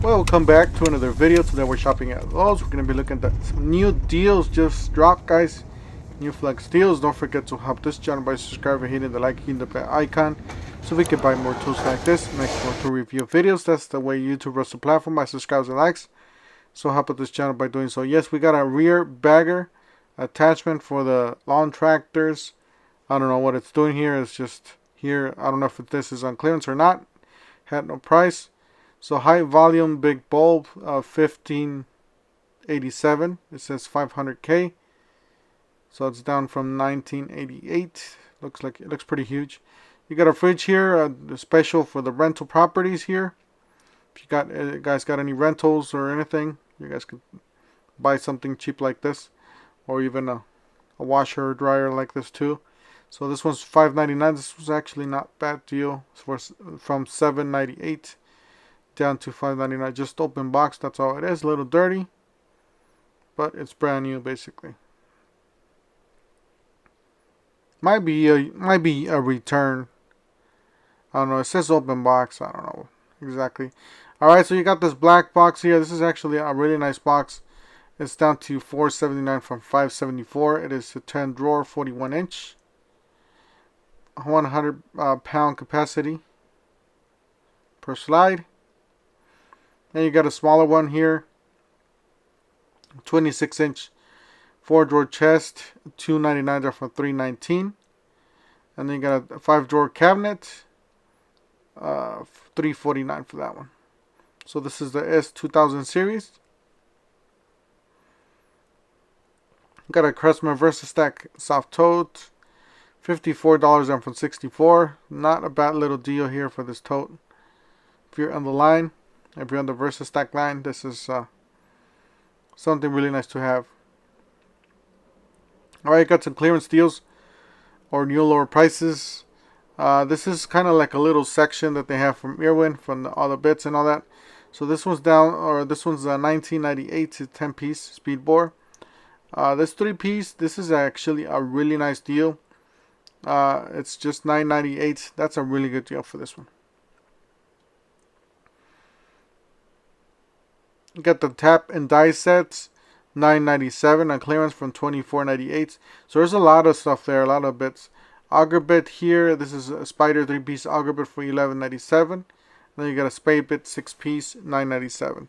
Welcome back to another video. Today we're shopping at Lowe's. We're going to be looking at some new deals just dropped, guys. New flex deals. Don't forget to help this channel by subscribing, hitting the like, hitting the bell icon, so we can buy more tools like this, make more tool review videos. That's the way YouTube runs the platform, by subscribes and likes. So help out this channel by doing so. Yes, we got a rear bagger attachment for the lawn tractors. I don't know what it's doing here. It's just here. I don't know if this is on clearance or not. Had no price. So high volume big bulb, 1587. It says 500K. So it's down from 1988. Looks like it looks pretty huge. You got a fridge here, special for the rental properties here. If you guys got any rentals or anything, you guys could buy something cheap like this, or even a washer or dryer like this too. So this one's $5.99. This was actually not a bad deal. It's from $7.98. down to $5.99, just open box. That's all it is. A little dirty, but it's brand new basically. Might be a return. I don't know. It says open box. I don't know exactly. All right, so you got this black box here. This is actually a really nice box. It's down to $4.79 from $5.74. It is a 10 drawer, 41 inch, 100 pound capacity per slide. And you got a smaller one here, 26 inch 4 drawer chest, $2.99 from $3.19. And then you got a 5 drawer cabinet, $3.49 for that one. So this is the S2000 series. Got a Craftsman VersaStack soft tote, $54 and from $64. Not a bad little deal here for this tote. If you're on the line, if you're on the VersaStack line, this is something really nice to have. Alright, got some clearance deals or new lower prices. This is kind of like a little section that they have from Irwin, from all the bits and all that. So this one's down, or this one's $19.98 to 10 piece speed bore. This 3 piece, this is actually a really nice deal. It's just $9.98. That's a really good deal for this one. You got the tap and die sets, $9.97 on clearance from $24.98. So there's a lot of stuff there, a lot of bits. Auger bit here. This is a Spider 3-piece auger bit for $11.97. Then you got a spade bit 6-piece, $9.97.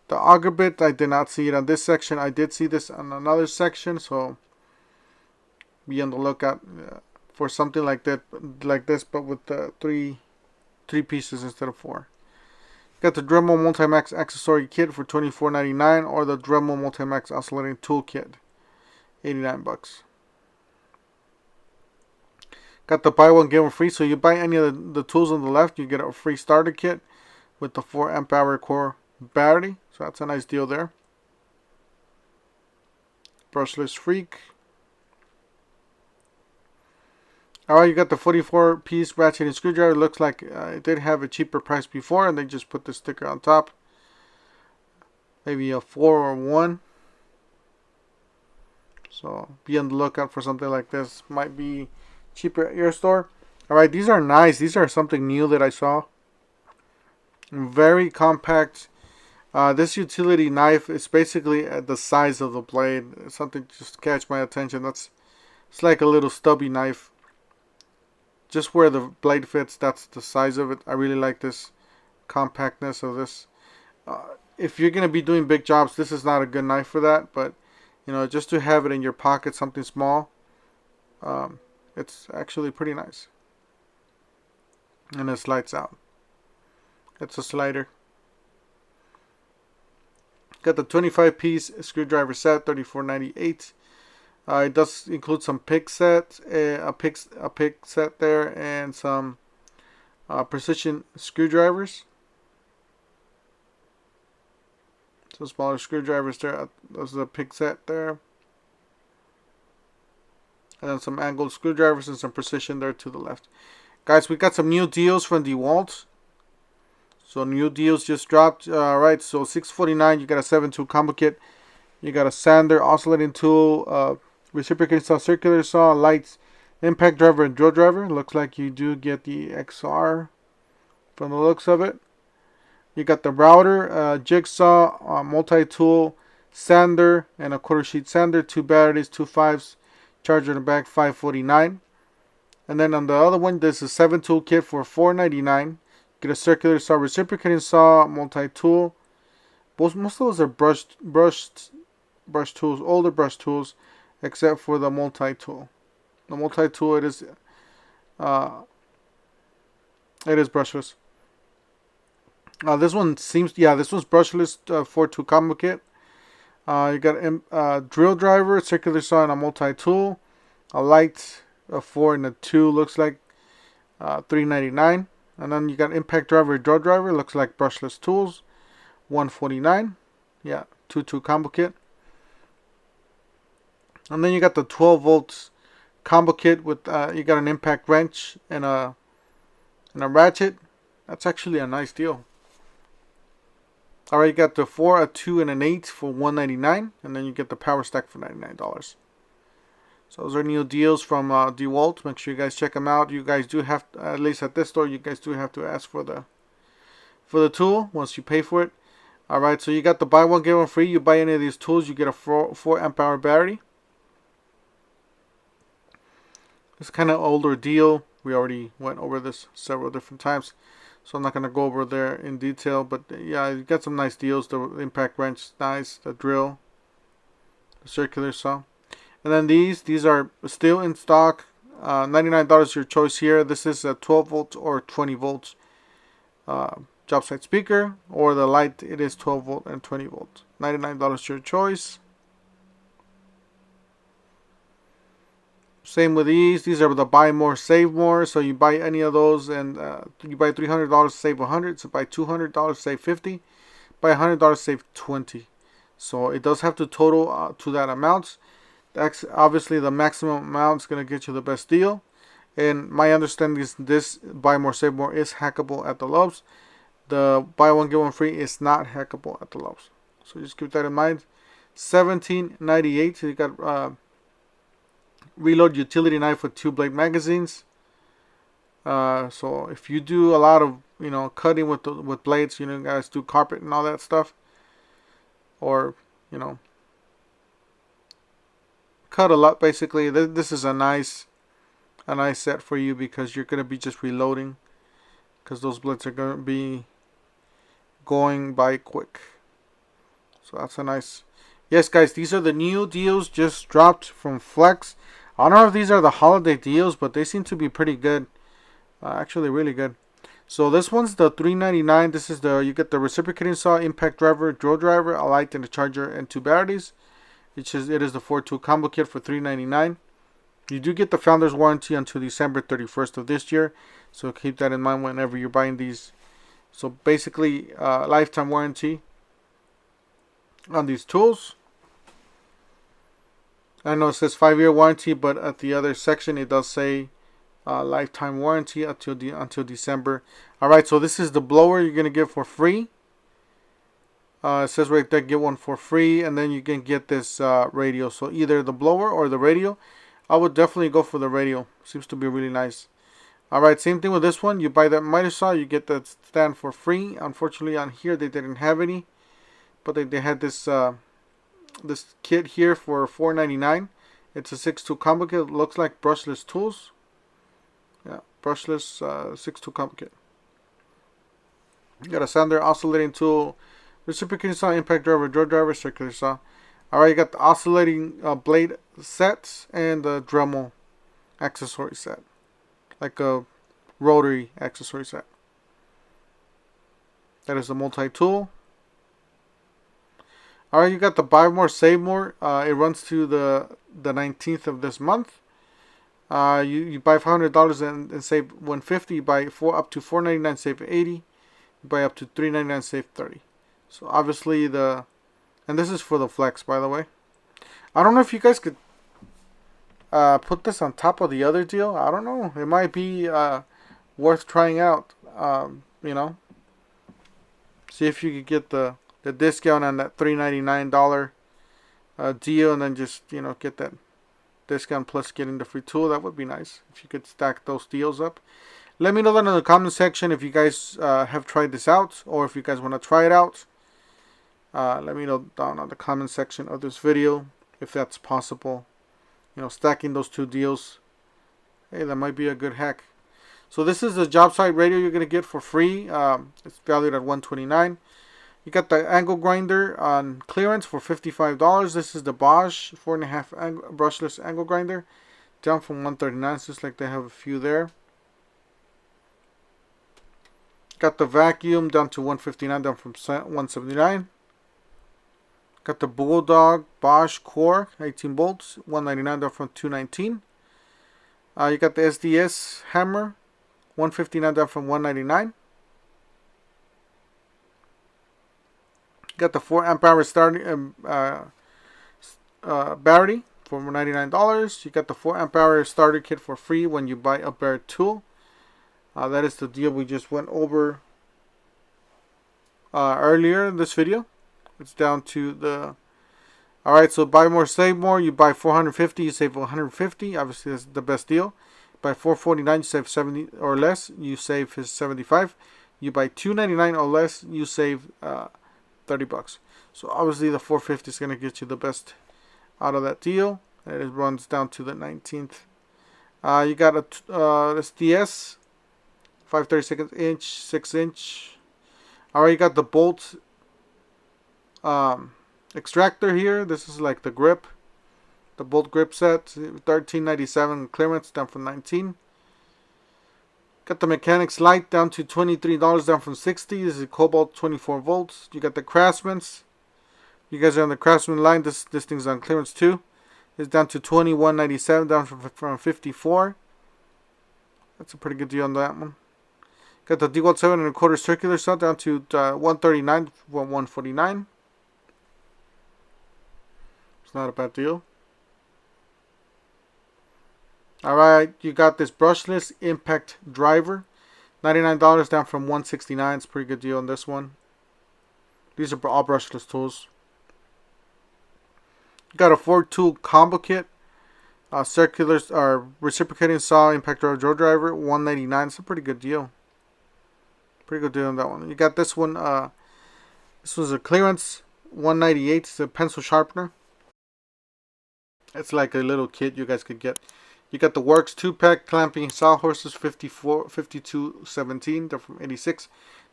The auger bit, I did not see it on this section. I did see this on another section, so be on the lookout for something like that, like this, but with the three pieces instead of 4. Got the Dremel Multimax accessory kit for $24.99, or the Dremel Multimax oscillating tool kit, $89. Got the buy one get one free. So you buy any of the tools on the left, you get a free starter kit with the 4 amp hour core battery. So that's a nice deal there. Brushless Freak. Alright, you got the 44-piece ratcheting screwdriver. Looks like it did have a cheaper price before, and they just put the sticker on top. Maybe a 4 or 1. So be on the lookout for something like this. Might be cheaper at your store. Alright, these are nice. These are something new that I saw. Very compact. This utility knife is basically at the size of the blade. Something just catch my attention. It's like a little stubby knife. Just where the blade fits, that's the size of it. I really like this compactness of this. If you're going to be doing big jobs, this is not a good knife for that. But, you know, just to have it in your pocket, something small, it's actually pretty nice. And it slides out. It's a slider. Got the 25-piece screwdriver set, $34.98. It does include some pick set, a pick set there, and some precision screwdrivers. So smaller screwdrivers there. Those are the pick set there. And then some angled screwdrivers and some precision there to the left. Guys, we got some new deals from DeWalt. So new deals just dropped. Alright, so $6.49. You got a 7-tool combo kit. You got a sander, oscillating tool, reciprocating saw, circular saw, lights, impact driver, and drill driver. Looks like you do get the XR from the looks of it. You got the router, jigsaw, multi-tool, sander, and a quarter sheet sander. 2 batteries, 2 5s, charger in the back, $549. And then on the other one, there's a 7-tool kit for $499. Get a circular saw, reciprocating saw, multi-tool. Most of those are brush tools, older brush tools, except for the multi-tool. The multi-tool, it is brushless. This one seems, this one's brushless, 4-tool combo kit. You got a drill driver, circular saw, and a multi-tool. A light, a 4 and a 2, looks like $399. And then you got impact driver, drill driver, looks like brushless tools, $149. Yeah, 2-tool combo kit. And then you got the 12 volts combo kit with you got an impact wrench and a ratchet. That's actually a nice deal. Alright, you got the 4, a 2, and an 8 for $199, and then you get the power stack for $99. So those are new deals from DeWalt. Make sure you guys check them out. You guys do have, at least at this store, you guys do have to ask for the tool once you pay for it. Alright, so you got the buy one get one free. You buy any of these tools, you get a 4 amp hour battery. It's kind of older deal. We already went over this several different times, so I'm not going to go over there in detail. But yeah, you got some nice deals. The impact wrench, nice. The drill, the circular saw. And then these are still in stock. $99 your choice here. This is a 12 volts or 20 volts job site speaker, or the light, it is 12 volt and 20 volts. $99 your choice. Same with these. These are the buy more, save more. So you buy any of those, and you buy $300, save $100. So buy $200, save $50. Buy $100, save $20. So it does have to total to that amount. That's obviously the maximum amount is going to get you the best deal. And my understanding is this buy more, save more is hackable at the Lowe's. The buy one get one free is not hackable at the Lowe's. So just keep that in mind. $17.98. So you got reload utility knife with 2 blade magazines. So if you do a lot of cutting with blades, you guys do carpet and all that stuff, or cut a lot, basically this is a nice set for you, because you're going to be just reloading, because those blades are going to be going by quick. So that's a nice. Yes guys, these are the new deals just dropped from Flex. I don't know if these are the holiday deals, but they seem to be pretty good. Actually really good. So this one's the $399. This is you get the reciprocating saw, impact driver, drill driver, a light, and a charger, and 2 batteries. It is the 4-tool combo kit for $399. You do get the founder's warranty until December 31st of this year. So keep that in mind whenever you're buying these. So basically, lifetime warranty on these tools. I know it says 5-year warranty, but at the other section it does say lifetime warranty until December. Alright, so this is the blower you're going to get for free. It says right there, get one for free, and then you can get this radio. So either the blower or the radio. I would definitely go for the radio. Seems to be really nice. Alright, same thing with this one. You buy that miter saw, you get that stand for free. Unfortunately on here they didn't have any, but they had this this kit here for $4.99. It's a 6-tool combo kit. It looks like brushless tools. Yeah, brushless 6-tool combo kit. You got a sander, oscillating tool, reciprocating saw, impact driver, drill driver, circular saw. Alright, you got the oscillating blade sets and the Dremel accessory set, like a rotary accessory set. That is the multi-tool. Alright, you got the buy more, save more. It runs to the 19th of this month. You buy $500 and save $150. You buy up to $4.99, save $80. You buy up to $3.99, save $30. So obviously and this is for the Flex, by the way. I don't know if you guys could put this on top of the other deal. I don't know. It might be worth trying out. See if you could get the discount on that $3.99 deal, and then just get that discount plus getting the free tool. That would be nice if you could stack those deals up. Let me know that in the comment section if you guys have tried this out, or if you guys want to try it out. Let me know down on the comment section of this video if that's possible. You know, stacking those two deals. Hey, that might be a good hack. So this is the job site radio you're gonna get for free. It's valued at $129. You got the angle grinder on clearance for $55. This is the Bosch 4.5 brushless angle grinder, down from $139. It's just like they have a few there. Got the vacuum down to $159, down from $179. Got the Bulldog Bosch Core 18 volts, $199, down from $219. You got the SDS hammer, $159, down from $199. Got the 4 amp hour starting battery for $99. You got the 4 amp hour starter kit for free when you buy a bare tool. That is the deal we just went over earlier in this video. It's down to the... Alright, so buy more, save more. You buy 450, you save 150. Obviously, that's the best deal. Buy 449, you save 70 or less. You save his 75. You buy 299 or less, you save $30. So obviously, the 450 is going to get you the best out of that deal. And it runs down to the 19th. You got a SDS 5/32 inch, 6-inch. Alright, you got the bolt extractor here. This is like the grip, the bolt grip set, $13.97 clearance, down from $19. Got the mechanics light down to $23, down from $60. This is Cobalt 24 volts. You got the Craftsman's. You guys are on the Craftsman line. This thing's on clearance too. It's down to $21.97, down from $54. That's a pretty good deal on that one. Got the D-Watt 7.25 circular saw down to $139 from $149. It's not a bad deal. Alright, you got this brushless impact driver, $99, down from $169. It's a pretty good deal on this one. These are all brushless tools. You got a 4-tool combo kit, circular or reciprocating saw impact driver driver, $199. It's a pretty good deal. Pretty good deal on that one. You got this one. This was a clearance, $198. It's a pencil sharpener. It's like a little kit you guys could get. You got the Works 2-pack clamping sawhorses, $52.17. They're from $86.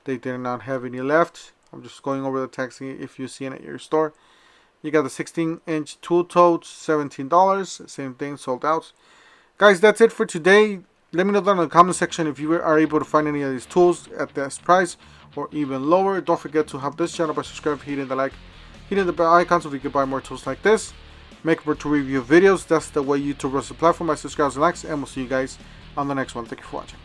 They did not have any left. I'm just going over the tags if you see it at your store. You got the 16-inch tool totes, $17. Same thing, sold out. Guys, that's it for today. Let me know down in the comment section if you are able to find any of these tools at this price or even lower. Don't forget to help this channel by subscribing, hitting the like, hitting the bell icon so we can buy more tools like this. Make more to review videos. That's the way YouTube runs the platform. My subscribers and likes, and we'll see you guys on the next one. Thank you for watching.